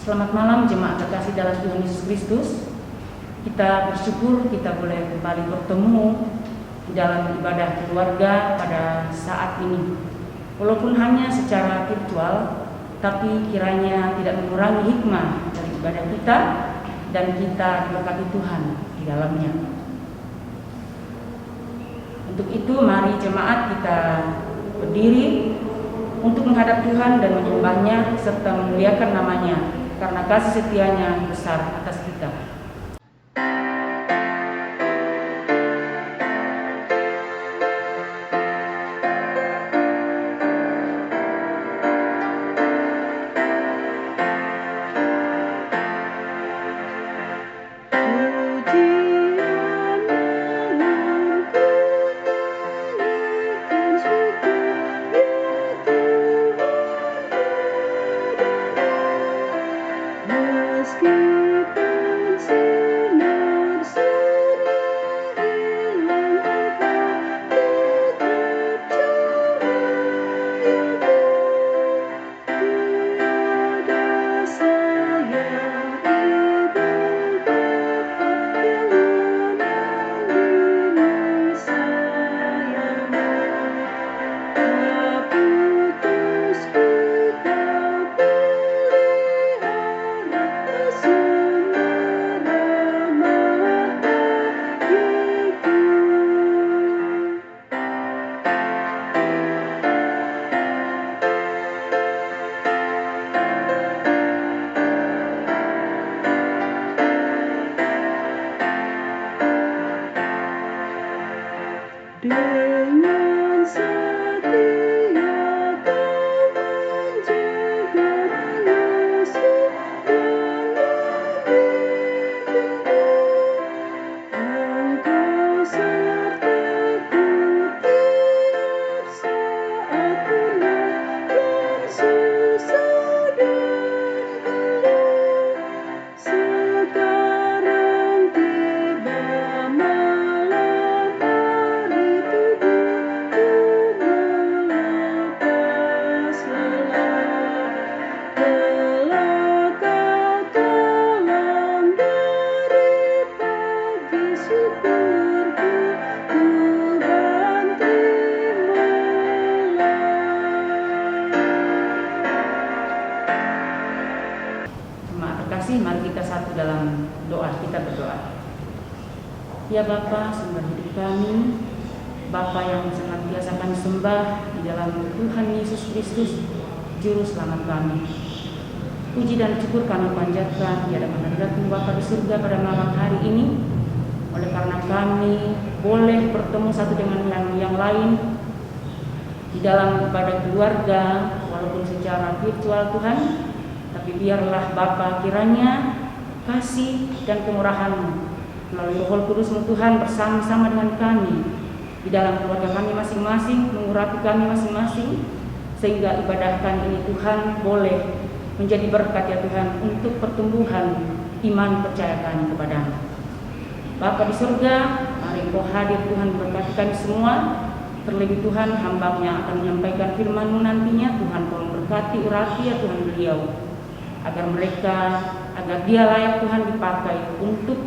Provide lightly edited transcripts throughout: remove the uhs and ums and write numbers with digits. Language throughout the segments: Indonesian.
Selamat malam jemaat terkasih dalam Tuhan Yesus Kristus. Kita bersyukur kita boleh kembali bertemu di dalam ibadah keluarga pada saat ini. Walaupun hanya secara virtual, tapi kiranya tidak mengurangi hikmah dari ibadah kita dan kita diberkati Tuhan di dalamnya. Untuk itu mari jemaat kita berdiri untuk menghadap Tuhan dan menyembahnya serta memuliakan namanya karena kasih setianya besar atas kita. Dengan setia kau menjaga, mengasuh dan membimbingku. Engkau sertaku tiap saat punah dan susah dan geluh. Sekarang tiba malam hari, tubuhku melepas lelah. Telah kau tolong dari pagi, syukurku Tuhan terimalah. Jemaat terkasih, mari kita satu dalam doa. Kita berdoa. Ya Bapa, sumber hidup kami, Bapa yang senantiasa kami sembah di dalam Tuhan Yesus Kristus, Juru Selamat kami. Puji dan syukur kami panjatkan di hadapan hadirat-Mu Bapa di surga pada malam hari ini, oleh karena kami boleh bertemu satu dengan yang lain di dalam ibadah keluarga, walaupun secara virtual Tuhan, tapi biarlah Bapa kiranya kasih dan kemurahan-Mu melalui Roh Kudus-Mu Tuhan bersama-sama dengan kami di dalam keluarga kami masing-masing, mengurapi kami masing-masing, sehingga ibadah kami ini Tuhan boleh menjadi berkat ya Tuhan untuk pertumbuhan iman percaya kami kepada-Mu. Bapa di surga, mari Engkau hadir Tuhan berkati kami semua. Terlebih Tuhan, hamba-Mu yang akan menyampaikan firman-Mu nantinya, Tuhan tolong berkati urati ya Tuhan beliau, agar dia layak Tuhan dipakai untuk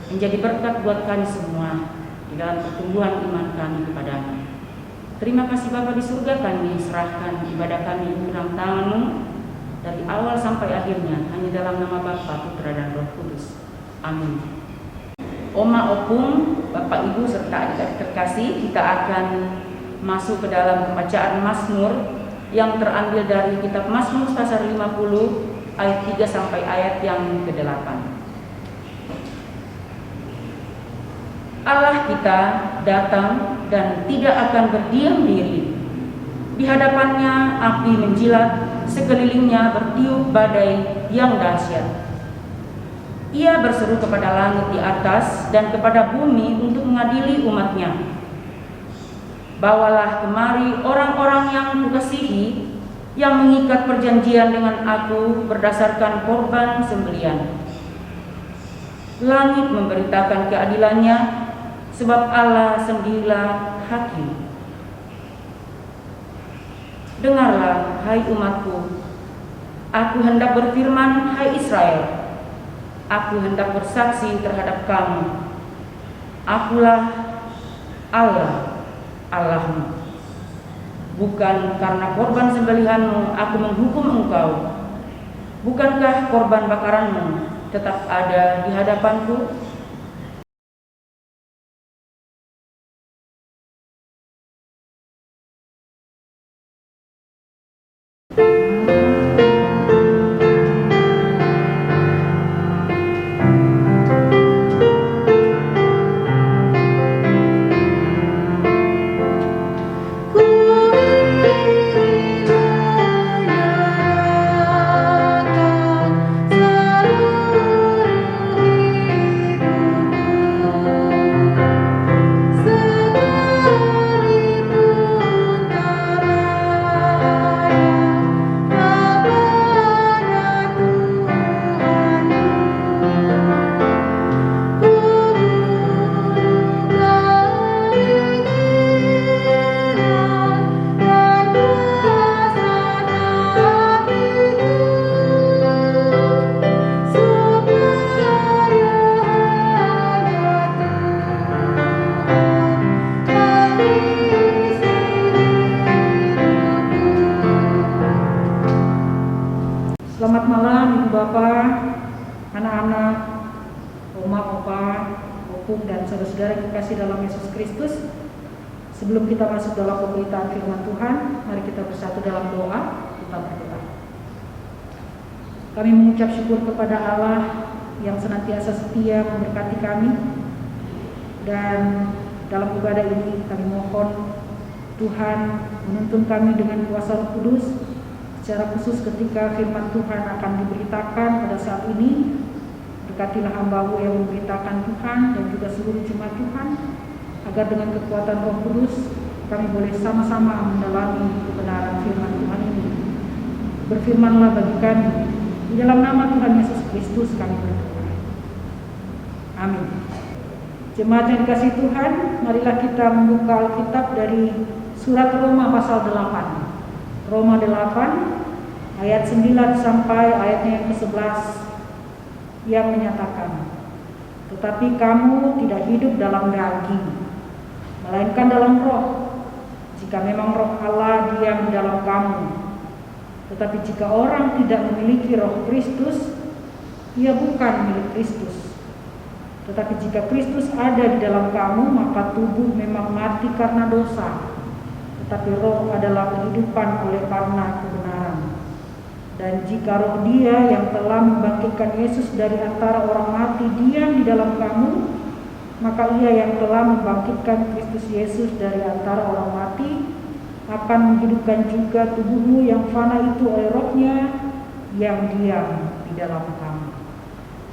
menjadi berkat buat kami semua di dalam pertumbuhan iman kami kepada-Mu. Terima kasih Bapa di surga, kami serahkan ibadah kami di dalam tangan-Mu dari awal sampai akhirnya, hanya dalam nama Bapa, Putra dan Roh Kudus. Amin. Oma, opung, Bapak Ibu serta adik-adik terkasih, kita akan masuk ke dalam pembacaan Mazmur yang terambil dari kitab Mazmur pasal 50 ayat 3 sampai ayat yang ke-8. Allah kita datang dan tidak akan berdiam diri. Di hadapannya api menjilat, sekelilingnya bertiup badai yang dahsyat. Ia berseru kepada langit di atas dan kepada bumi untuk mengadili umatnya. Bawalah kemari orang-orang yang kukasihi, yang mengikat perjanjian dengan aku berdasarkan korban sembelian. Langit memberitakan keadilannya, sebab Allah sendirilah hakim. Dengarlah, hai umatku, Aku hendak berfirman, hai Israel, aku hendak bersaksi terhadap kamu. Akulah Allah, Allahmu. Bukan karena korban sembelihanmu aku menghukum engkau. Bukankah korban bakaranmu tetap ada di hadapanku? Selamat malam Ibu Bapak, anak-anak, oma, opa, opung, dan saudara-saudara yang dikasihi dalam Yesus Kristus. Sebelum kita masuk dalam pemberitaan firman Tuhan, mari kita bersatu dalam doa. Kita berdoa. Kami mengucap syukur kepada Allah yang senantiasa setia memberkati kami, dan dalam ibadah ini kami mohon Tuhan menuntun kami dengan kuasa Roh Kudus, secara khusus ketika firman Tuhan akan diberitakan pada saat ini. Berkatilah hamba-Mu yang memberitakan Tuhan dan juga seluruh jemaat Tuhan, agar dengan kekuatan Roh Kudus kami boleh sama-sama mendalami kebenaran firman Tuhan ini. Berfirmanlah bagi kami, di dalam nama Tuhan Yesus Kristus kami berdoa. Amin. Jemaat yang dikasihi Tuhan, marilah kita membuka Alkitab dari surat Roma pasal 8. Roma 8 ayat 9 sampai ayatnya yang ke-11 yang menyatakan, tetapi kamu tidak hidup dalam daging, melainkan dalam roh, jika memang roh Allah diam di dalam kamu. Tetapi jika orang tidak memiliki roh Kristus, ia bukan milik Kristus. Tetapi jika Kristus ada di dalam kamu, maka tubuh memang mati karena dosa, tetapi roh adalah kehidupan oleh karena kebenaran. Dan jika roh Dia yang telah membangkitkan Yesus dari antara orang mati diam di dalam kamu, maka Ia yang telah membangkitkan Kristus Yesus dari antara orang mati akan menghidupkan juga tubuhmu yang fana itu oleh roh-Nya yang diam di dalam kamu.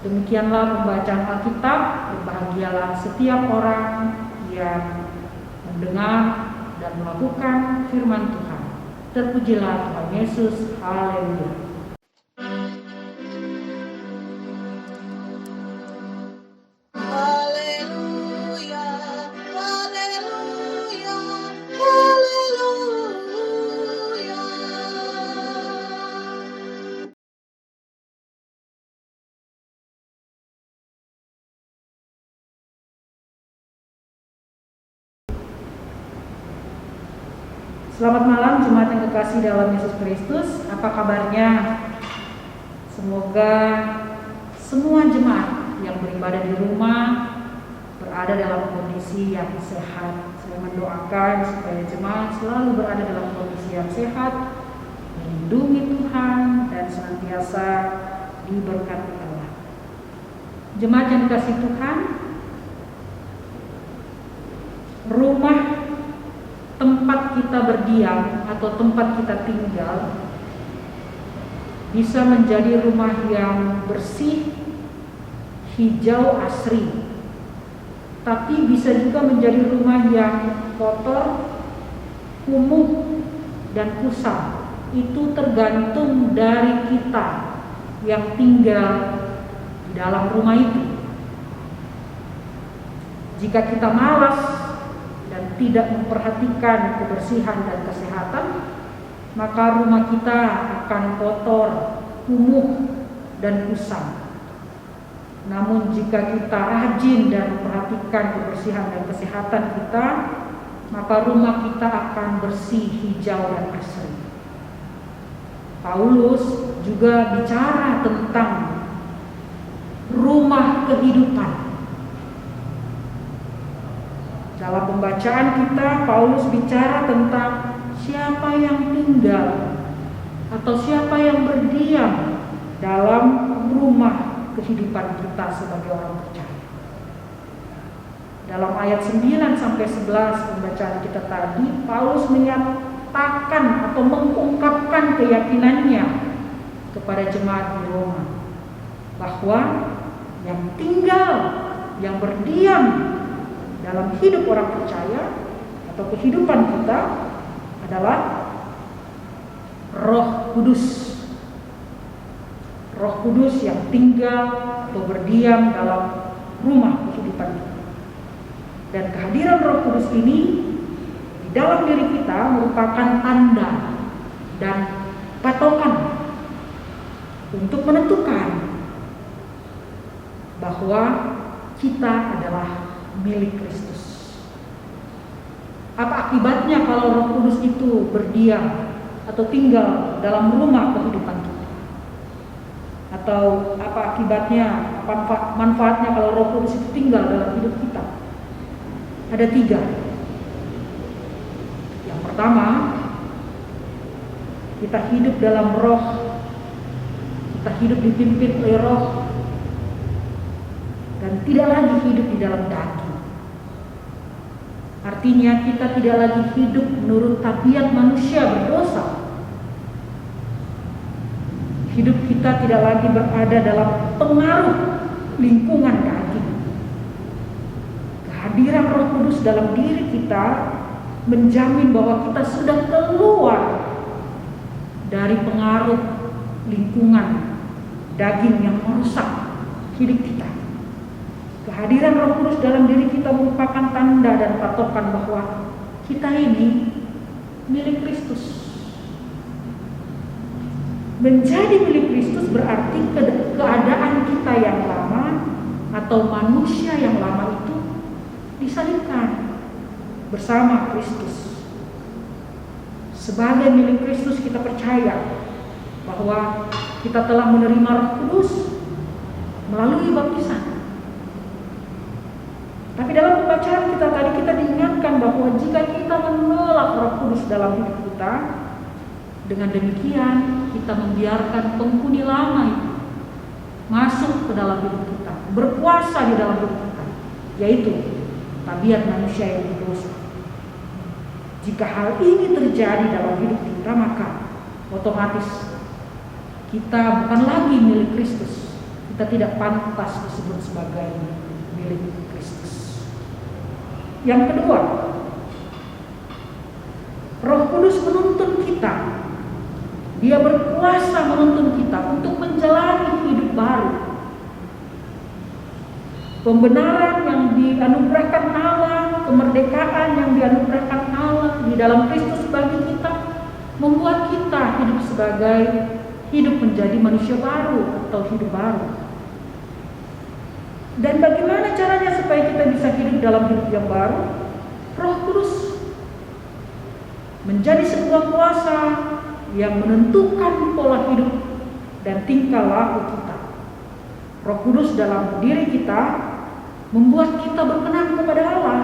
Demikianlah pembacaan Alkitab. Berbahagialah setiap orang yang mendengar dan melakukan firman Tuhan. Terpujilah Tuhan Yesus. Haleluya. Haleluya, haleluya, haleluya. Selamat malam jemaat yang kekasih dalam Yesus Kristus. Apa kabarnya? Semoga semua jemaat yang beribadah di rumah berada dalam kondisi yang sehat. Saya mendoakan supaya jemaat selalu berada dalam kondisi yang sehat, melindungi Tuhan, dan senantiasa diberkati Allah. Jemaat yang dikasihi Tuhan, rumah tempat kita berdiam atau tempat kita tinggal bisa menjadi rumah yang bersih, hijau, asri, tapi bisa juga menjadi rumah yang kotor, kumuh, dan kusam. Itu tergantung dari kita yang tinggal di dalam rumah itu. Jika kita malas dan tidak memperhatikan kebersihan dan kesehatan, maka rumah kita akan kotor kumuh dan kusam. Namun jika kita rajin dan memperhatikan kebersihan dan kesehatan kita, maka rumah kita akan bersih, hijau dan asri. Paulus juga bicara tentang rumah kehidupan. Dalam pembacaan kita, Paulus bicara tentang siapa yang tinggal atau siapa yang berdiam dalam rumah kehidupan kita sebagai orang percaya. Dalam ayat 9 sampai 11 pembacaan kita tadi, Paulus menyatakan atau mengungkapkan keyakinannya kepada jemaat di Roma bahwa yang tinggal, yang berdiam dalam hidup orang percaya atau kehidupan kita adalah Roh Kudus. Roh Kudus yang tinggal atau berdiam dalam rumah kehidupan kita. Dan kehadiran Roh Kudus ini di dalam diri kita merupakan tanda dan patokan untuk menentukan bahwa kita adalah milik Kristus. Apa akibatnya kalau Roh Kudus itu berdiam atau tinggal dalam rumah kehidupan kita? Atau apa akibatnya, apa manfaatnya kalau Roh Kudus itu tinggal dalam hidup kita? Ada 3. Yang pertama, kita hidup dalam Roh, kita hidup dipimpin oleh Roh, dan tidak lagi hidup di dalam daging. Artinya kita tidak lagi hidup menurut tabiat manusia berdosa. Hidup kita tidak lagi berada dalam pengaruh lingkungan daging. Kehadiran Roh Kudus dalam diri kita menjamin bahwa kita sudah keluar dari pengaruh lingkungan daging yang merusak hidup kita. Kehadiran Roh Kudus dalam diri kita merupakan tanda dan patokan bahwa kita ini milik Kristus. Menjadi milik Kristus berarti keadaan kita yang lama atau manusia yang lama itu disalibkan bersama Kristus. Sebagai milik Kristus kita percaya bahwa kita telah menerima Roh Kudus melalui baptisan. Tapi dalam pembacaan kita tadi kita diingatkan bahwa jika kita menolak Roh Kudus dalam hidup kita, dengan demikian kita membiarkan penghuni lama itu masuk ke dalam hidup kita, berkuasa di dalam hidup kita, yaitu tabiat manusia yang berdosa. Jika hal ini terjadi dalam hidup kita, maka otomatis kita bukan lagi milik Kristus. Kita tidak pantas disebut sebagai milik Kristus. Yang kedua, Roh Kudus menuntun kita. Dia berkuasa menuntun kita untuk menjalani hidup baru. Pembenaran yang dianugerahkan Allah, kemerdekaan yang dianugerahkan Allah di dalam Kristus bagi kita membuat kita hidup menjadi manusia baru atau hidup baru. Dan bagaimana caranya supaya kita bisa hidup dalam hidup yang baru? Roh Kudus menjadi sebuah kuasa yang menentukan pola hidup dan tingkah laku kita. Roh Kudus dalam diri kita membuat kita berkenan kepada Allah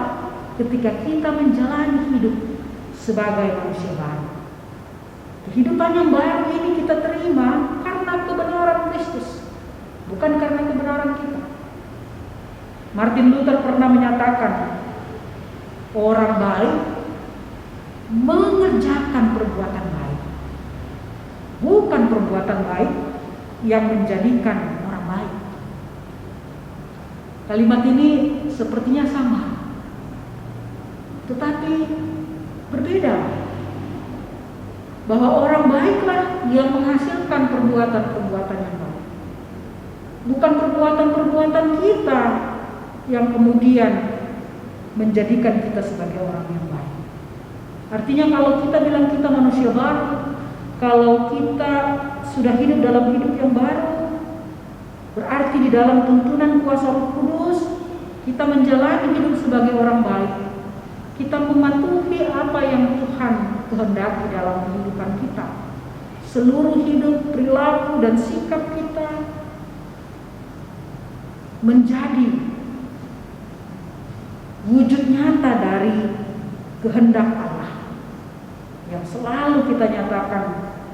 ketika kita menjalani hidup sebagai manusia baru. Kehidupan yang baru ini kita terima karena kebenaran Kristus, bukan karena kebenaran kita. Martin Luther pernah menyatakan, orang baik mengerjakan perbuatan baik, bukan perbuatan baik yang menjadikan orang baik. Kalimat ini sepertinya sama, tetapi berbeda. Bahwa orang baiklah yang menghasilkan perbuatan-perbuatan yang baik, bukan perbuatan-perbuatan kita yang kemudian menjadikan kita sebagai orang yang baik. Artinya kalau kita bilang kita manusia baru, kalau kita sudah hidup dalam hidup yang baru, berarti di dalam tuntunan kuasa Roh Kudus kita menjalani hidup sebagai orang baik. Kita mematuhi apa yang Tuhan kehendaki dalam kehidupan kita. Seluruh hidup, perilaku, dan sikap kita menjadi wujud nyata dari kehendak Allah yang selalu kita nyatakan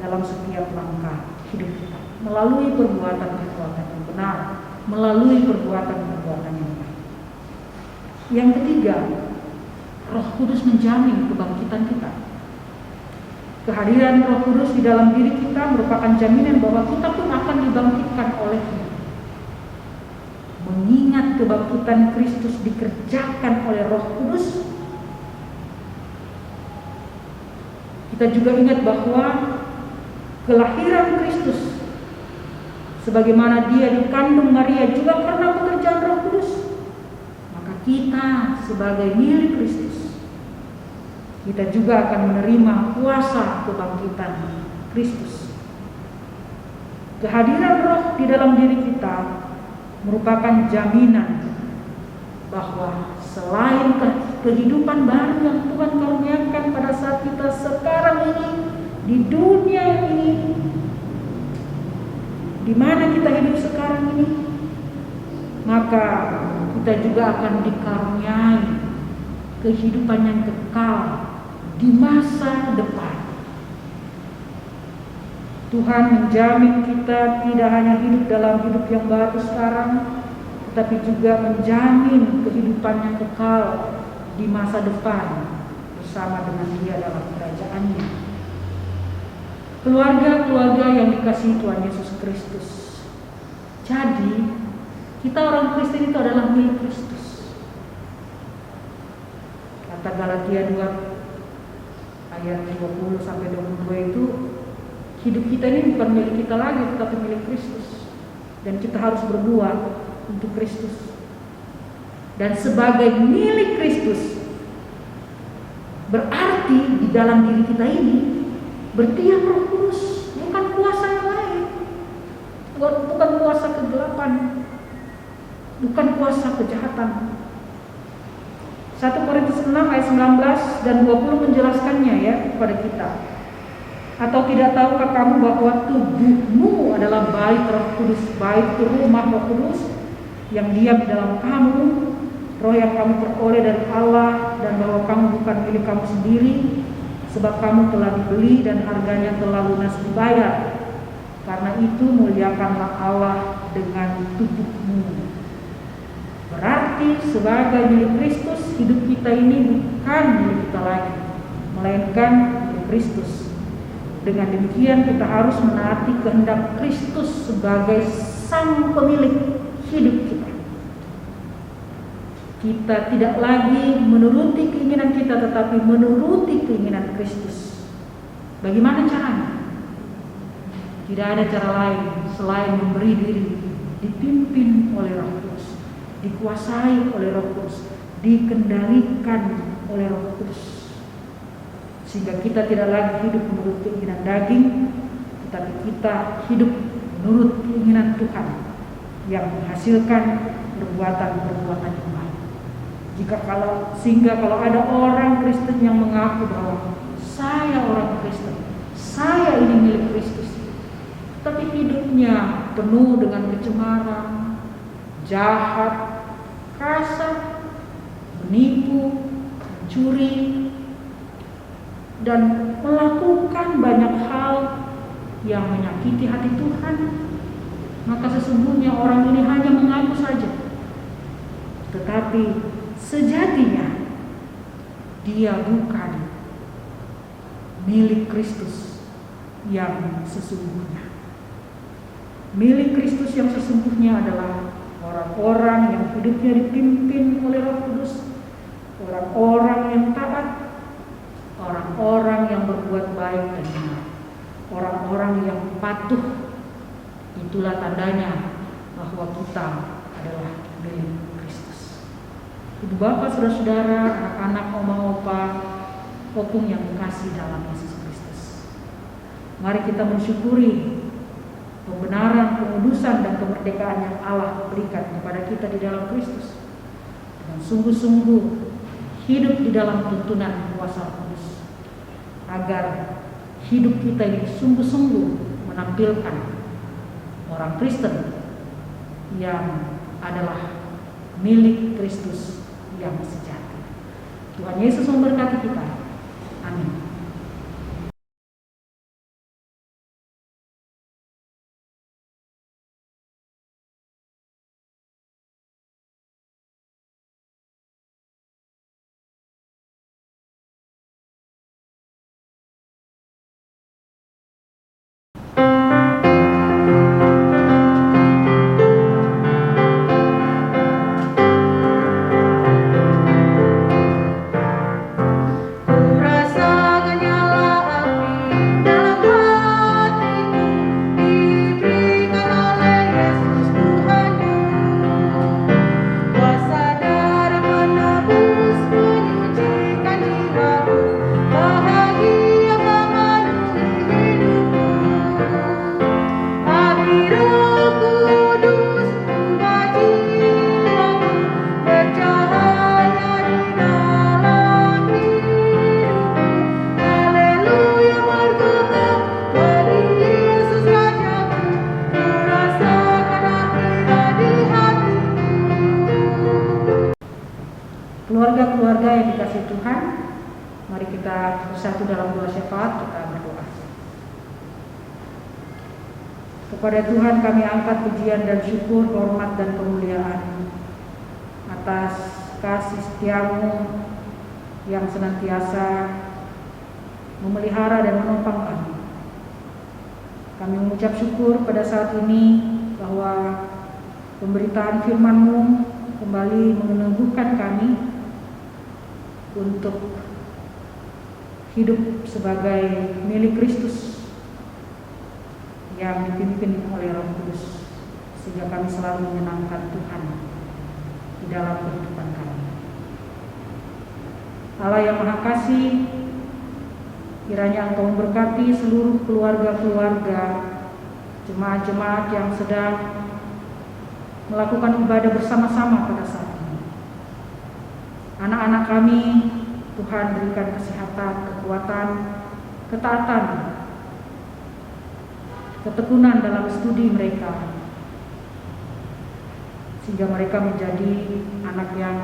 dalam setiap langkah hidup kita, melalui perbuatan-perbuatan yang benar, melalui perbuatan-perbuatan yang baik. Yang ketiga, Roh Kudus menjamin kebangkitan kita. Kehadiran Roh Kudus di dalam diri kita merupakan jaminan bahwa kita pun akan dibangkitkan oleh-Nya. Mengingat kebangkitan Kristus dikerjakan oleh Roh Kudus, kita juga ingat bahwa kelahiran Kristus sebagaimana Dia dikandung Maria juga karena pekerjaan Roh Kudus. Maka kita sebagai milik Kristus, kita juga akan menerima kuasa kebangkitan Kristus. Kehadiran Roh di dalam diri kita merupakan jaminan bahwa selain kehidupan baru yang Tuhan karuniakan pada saat kita sekarang ini di dunia ini, di mana kita hidup sekarang ini, maka kita juga akan dikaruniai kehidupan yang kekal di masa depan. Tuhan menjamin kita tidak hanya hidup dalam hidup yang baru sekarang, tetapi juga menjamin kehidupan yang kekal di masa depan bersama dengan Dia dalam kerajaan-Nya. Keluarga-keluarga yang dikasihi Tuhan Yesus Kristus. Jadi, kita orang Kristen itu adalah milik Kristus. Kata Galatia 2 ayat 20 sampai 22 itu, hidup kita ini bukan milik kita lagi, tetapi milik Kristus. Dan kita harus berbuat untuk Kristus. Dan sebagai milik Kristus, berarti di dalam diri kita ini berdiam Roh Kudus, bukan kuasa yang lain, bukan kuasa kegelapan, bukan kuasa kejahatan. 1 Korintus 6 ayat 19 dan 20 menjelaskannya ya kepada kita. Atau tidak tahukah kamu bahwa tubuhmu adalah bait Roh Kudus, bait itu rumah Roh Kudus yang diam di dalam kamu, Roh yang kamu peroleh dari Allah, dan bahwa kamu bukan milik kamu sendiri, sebab kamu telah dibeli dan harganya telah lunas dibayar. Karena itu muliakanlah Allah dengan tubuhmu. Berarti sebagai milik Kristus, hidup kita ini bukan milik kita lagi, melainkan milik Kristus. Dengan demikian kita harus menaati kehendak Kristus sebagai sang pemilik hidup kita. Kita tidak lagi menuruti keinginan kita, tetapi menuruti keinginan Kristus. Bagaimana caranya? Tidak ada cara lain selain memberi diri dipimpin oleh Roh Kudus, dikuasai oleh Roh Kudus, dikendalikan oleh Roh Kudus. Sehingga kita tidak lagi hidup menurut keinginan daging, tetapi kita hidup menurut keinginan Tuhan yang menghasilkan perbuatan-perbuatan yang baik. Sehingga kalau ada orang Kristen yang mengaku bahwa saya orang Kristen, saya ini milik Kristus, tapi hidupnya penuh dengan kecemaran, jahat, kasar, menipu, mencuri, dan melakukan banyak hal yang menyakiti hati Tuhan, maka sesungguhnya orang ini hanya mengaku saja, tetapi sejatinya dia bukan milik Kristus yang sesungguhnya. Milik Kristus yang sesungguhnya adalah orang-orang yang hidupnya dipimpin oleh Roh Kudus, orang-orang yang taat, orang-orang yang berbuat baik dan benar, orang-orang yang patuh. Itulah tandanya bahwa kita adalah milik Kristus. Ibu bapak, saudara-saudara, anak-anak, oma-opa, opung yang dikasih dalam Yesus Kristus, mari kita mensyukuri pembenaran, pengudusan, dan kemerdekaan yang Allah berikan kepada kita di dalam Kristus, dengan sungguh-sungguh hidup di dalam tuntunan kuasa Roh Kudus, agar hidup kita ini sungguh-sungguh menampilkan orang Kristen yang adalah milik Kristus yang sejati. Tuhan Yesus memberkati kita. Amin. Keluarga-keluarga yang dikasihi Tuhan, mari kita bersatu dalam doa syafaat, kita berdoa. Kepada Tuhan kami angkat pujian dan syukur, hormat dan kemuliaan atas kasih setiamu yang senantiasa memelihara dan menopang kami. Kami mengucap syukur pada saat ini bahwa pemberitaan firman-Mu kembali meneguhkan kami untuk hidup sebagai milik Kristus yang dipimpin oleh Roh Kudus, sehingga kami selalu menyenangkan Tuhan di dalam kehidupan kami. Allah yang Maha Kasih, kiranya Engkau memberkati seluruh keluarga-keluarga, jemaat-jemaat yang sedang melakukan ibadah bersama-sama pada saat ini. Anak-anak kami, Tuhan berikan kesehatan, kekuatan, ketaatan, ketekunan dalam studi mereka, sehingga mereka menjadi anak yang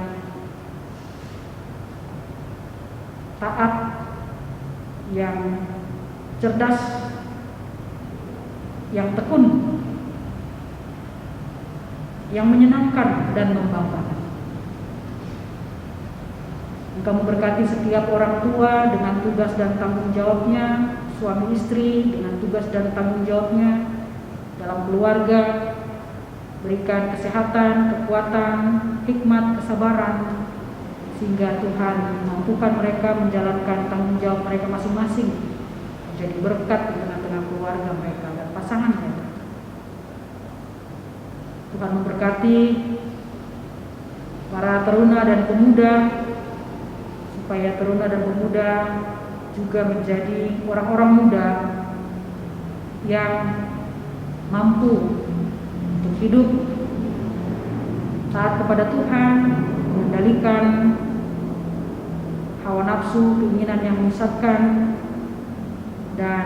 taat, yang cerdas, yang tekun, yang menyenangkan dan membanggakan. Engkau memberkati setiap orang tua dengan tugas dan tanggung jawabnya, suami istri dengan tugas dan tanggung jawabnya dalam keluarga. Berikan kesehatan, kekuatan, hikmat, kesabaran, sehingga Tuhan mampukan mereka menjalankan tanggung jawab mereka masing-masing, menjadi berkat di tengah-tengah keluarga mereka dan pasangan mereka. Tuhan memberkati para teruna dan pemuda, supaya teruna dan pemuda juga menjadi orang-orang muda yang mampu untuk hidup taat kepada Tuhan, mengendalikan hawa nafsu, keinginan yang menyesatkan, dan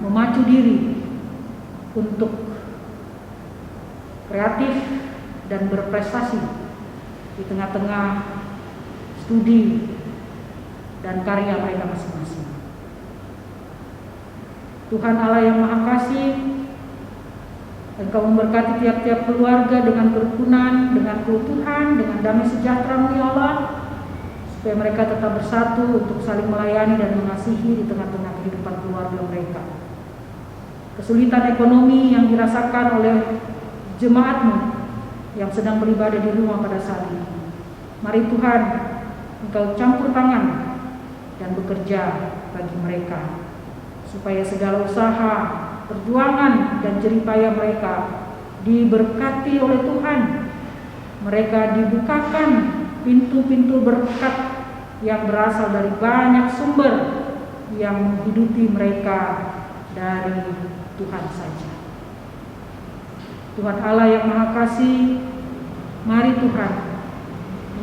memacu diri untuk kreatif dan berprestasi di tengah-tengah studi dan karya mereka masing-masing. Tuhan Allah yang Maha Kasih, Engkau memberkati tiap-tiap keluarga dengan kerukunan, dengan keutuhan, dengan damai sejahtera-Mu ya Allah, supaya mereka tetap bersatu untuk saling melayani dan mengasihi di tengah-tengah kehidupan keluarga mereka. Kesulitan ekonomi yang dirasakan oleh jemaat-Mu yang sedang beribadah di rumah pada saat ini, mari Tuhan Engkau campur tangan dan bekerja bagi mereka, supaya segala usaha, perjuangan dan jeripaya mereka diberkati oleh Tuhan. Mereka dibukakan pintu-pintu berkat yang berasal dari banyak sumber yang menghidupi mereka dari Tuhan saja. Tuhan Allah yang Maha Kasih, mari Tuhan,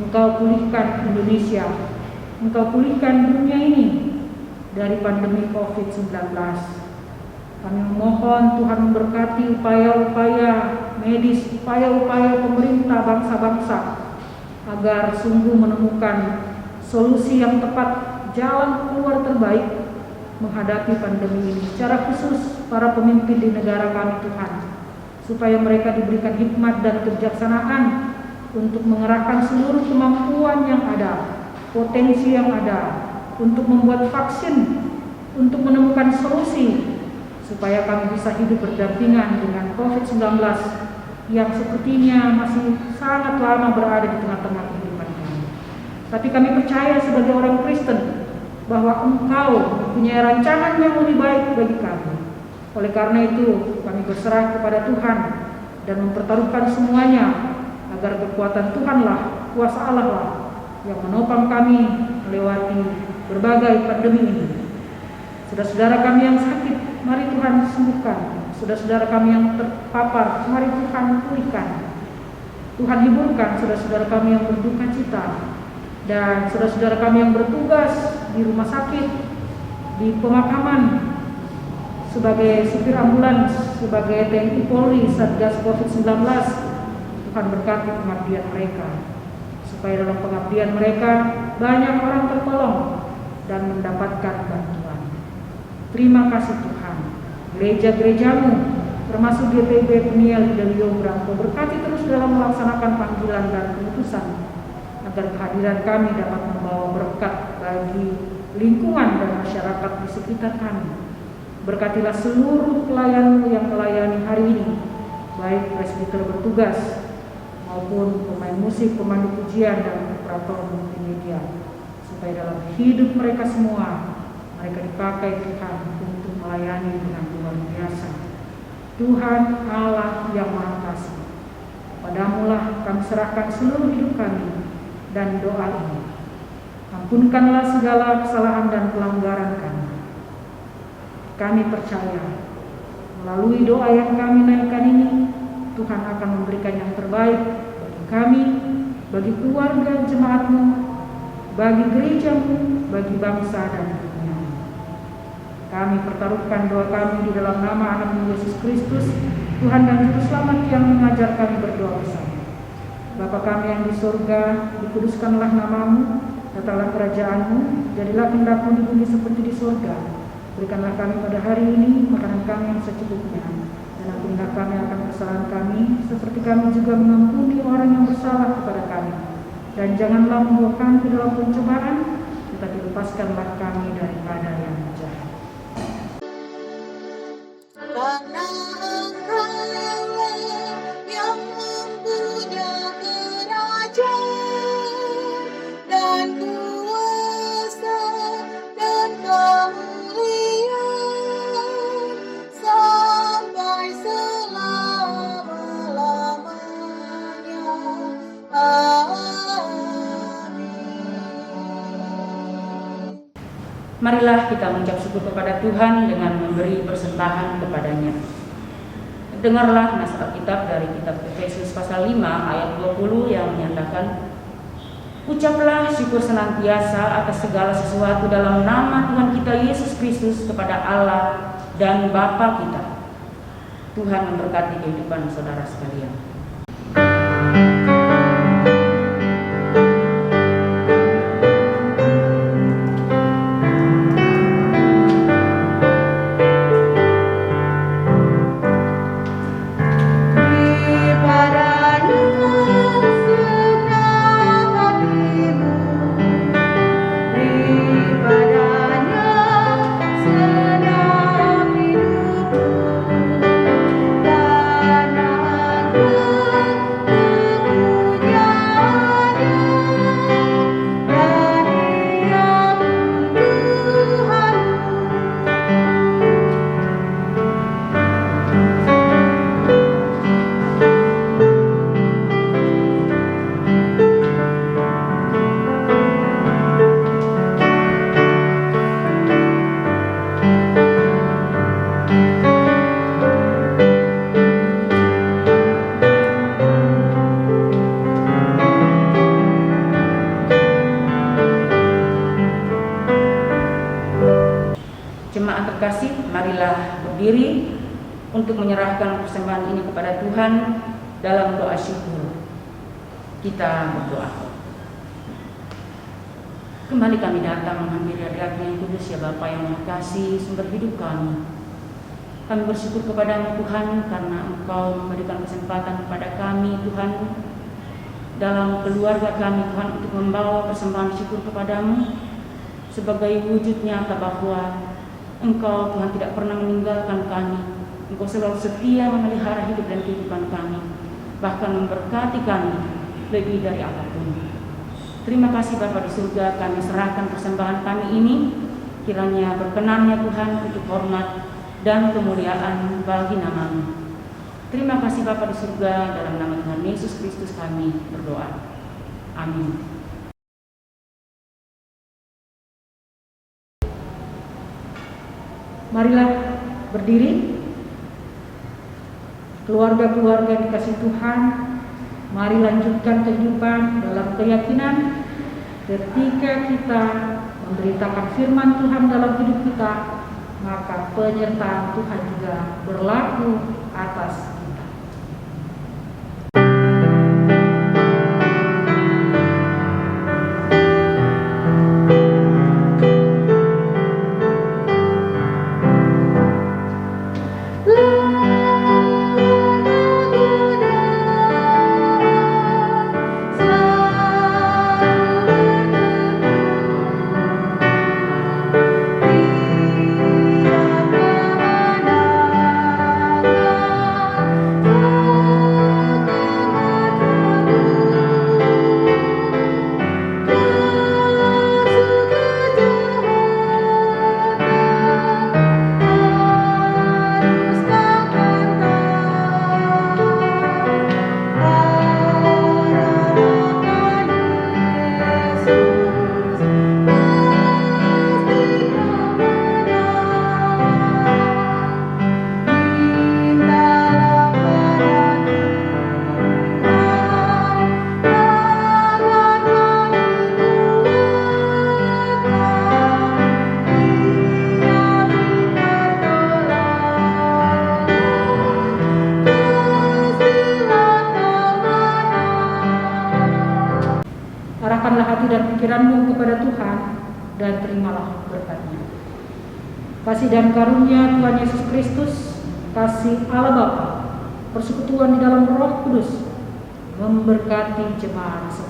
Engkau pulihkan Indonesia, Engkau pulihkan dunia ini dari pandemi COVID-19. Kami memohon Tuhan memberkati upaya-upaya medis, upaya-upaya pemerintah bangsa-bangsa agar sungguh menemukan solusi yang tepat, jalan keluar terbaik menghadapi pandemi ini. Secara khusus para pemimpin di negara kami Tuhan, supaya mereka diberikan hikmat dan kebijaksanaan untuk mengerahkan seluruh kemampuan yang ada, potensi yang ada, untuk membuat vaksin, untuk menemukan solusi supaya kami bisa hidup berdampingan dengan COVID-19 yang sepertinya masih sangat lama berada di tengah-tengah kehidupan kami. Tapi kami percaya sebagai orang Kristen bahwa Engkau mempunyai rancangan yang lebih baik bagi kami. Oleh karena itu kami berserah kepada Tuhan dan mempertaruhkan semuanya agar kekuatan Tuhanlah, kuasa Allah lah yang menopang kami melewati berbagai pandemi ini. Saudara-saudara kami yang sakit, mari Tuhan sembuhkan. Saudara-saudara kami yang terpapar, mari Tuhan pulihkan. Tuhan hiburkan saudara-saudara kami yang berduka cita. Dan saudara-saudara kami yang bertugas di rumah sakit, di pemakaman, sebagai supir ambulans, sebagai TNI Polri, Satgas COVID-19, Tuhan berkati pengabdian mereka, supaya dalam pengabdian mereka banyak orang tertolong dan mendapatkan bantuan. Terima kasih Tuhan. Gereja-gerejamu, termasuk GPIB Peniel Fidelio Branco, berkati terus dalam melaksanakan panggilan dan keputusan, agar kehadiran kami dapat membawa berkat bagi lingkungan dan masyarakat di sekitar kami. Berkatilah seluruh pelayan yang melayani hari ini, baik presbiter bertugas maupun pemain musik, pemandu pujian, dan operator multimedia, supaya dalam hidup mereka semua, mereka dipakai Tuhan untuk melayani dengan luar biasa. Tuhan Allah yang Maha Kasih, padamulah kami serahkan seluruh hidup kami dan doa ini. Ampunkanlah segala kesalahan dan pelanggaran kami. Kami percaya melalui doa yang kami naikkan ini, Tuhan akan memberikan yang terbaik bagi kami, bagi keluarga jemaat-Mu, bagi gereja-Mu, bagi bangsa dan dunia. Kami pertaruhkan doa kami di dalam nama Anak-Mu Yesus Kristus, Tuhan dan Juru Selamat yang mengajar kami berdoa bersama. Bapa kami yang di surga, dikuduskanlah nama-Mu, datanglah kerajaan-Mu, jadilah kehendak-Mu di bumi seperti di surga. Berikanlah kami pada hari ini makanan kami yang secukupnya, dan ampunilah kami akan kesalahan kami, seperti kami juga mengampuni orang yang bersalah kepada kami. Dan janganlah membawa kami ke dalam pencobaan, tetapi lepaskanlah kami daripada yang jahat. Karena Engkau yang mempunyai kerajaan dan kuasa dan kemuliaan sampai selama-lamanya. Amin. Marilah kita mengucap syukur kepada Tuhan dengan memberi persembahan kepadanya. Dengarlah nas Alkitab dari kitab Efesus pasal 5 ayat 20 yang menyatakan, ucaplah syukur senantiasa atas segala sesuatu dalam nama Tuhan kita Yesus Kristus kepada Allah dan Bapa kita. Tuhan memberkati kehidupan saudara sekalian. Padanya senang hidupku, dan aku untuk menyerahkan persembahan ini kepada Tuhan dalam doa syukur. Kita berdoa. Kembali kami datang menghampiri hadirat yang kudus, ya Bapa yang Maha Kasih, sumber hidup kami. Kami bersyukur kepada-Mu Tuhan karena Engkau memberikan kesempatan kepada kami Tuhan dalam keluarga kami Tuhan untuk membawa persembahan syukur kepada-Mu sebagai wujud nyata bahwa Engkau Tuhan tidak pernah meninggalkan kami. Engkau selalu setia memelihara hidup dan kehidupan kami, bahkan memberkati kami lebih dari apapun. Terima kasih Bapa di surga, kami serahkan persembahan kami ini, kiranya berkenan-Nya Tuhan untuk hormat dan kemuliaan bagi nama-Mu. Terima kasih Bapa di surga, dalam nama Tuhan Yesus Kristus kami berdoa. Amin. Marilah berdiri. Keluarga-keluarga yang dikasihi Tuhan, mari lanjutkan kehidupan dalam keyakinan ketika kita memberitakan firman Tuhan dalam hidup kita, maka penyertaan Tuhan juga berlaku atas kita. Arahkanlah hati dan pikiranmu kepada Tuhan dan terimalah berkat-Nya. Kasih dan karunia Tuhan Yesus Kristus, kasih Allah Bapa, persekutuan di dalam Roh Kudus memberkati jemaat semua.